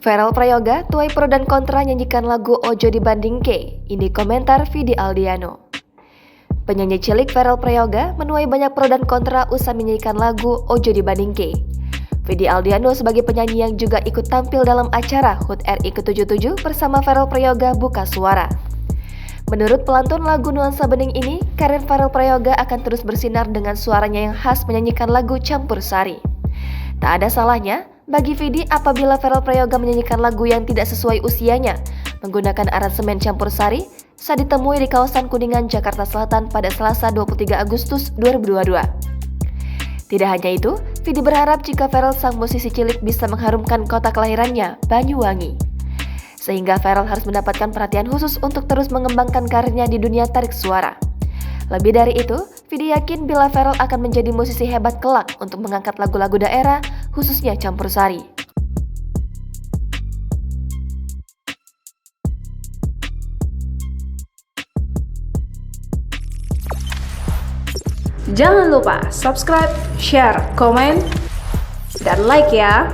Verrell Prayoga tuai pro dan kontra nyanyikan lagu Ojo Dibandingke. Ini komentar Vidi Aldiano. Penyanyi cilik Verrell Prayoga menuai banyak pro dan kontra usai menyanyikan lagu Ojo Dibandingke. Vidi Aldiano sebagai penyanyi yang juga ikut tampil dalam acara HUT RI ke-77 bersama Verrell Prayoga buka suara. Menurut pelantun lagu Nuansa Bening ini, karir Verrell Prayoga akan terus bersinar dengan suaranya yang khas menyanyikan lagu campur sari. Tak ada salahnya bagi Vidi apabila Verrell Prayoga menyanyikan lagu yang tidak sesuai usianya menggunakan aransemen campur sari saat ditemui di kawasan Kuningan, Jakarta Selatan pada Selasa 23 Agustus 2022. Tidak hanya itu, Vidi berharap jika Verrell sang musisi cilik bisa mengharumkan kota kelahirannya, Banyuwangi. Sehingga Verrell harus mendapatkan perhatian khusus untuk terus mengembangkan karirnya di dunia tarik suara. Lebih dari itu, Vidi yakin bila Verrell akan menjadi musisi hebat kelak untuk mengangkat lagu-lagu daerah, khususnya campur sari. Jangan lupa subscribe, share, komen, dan like ya!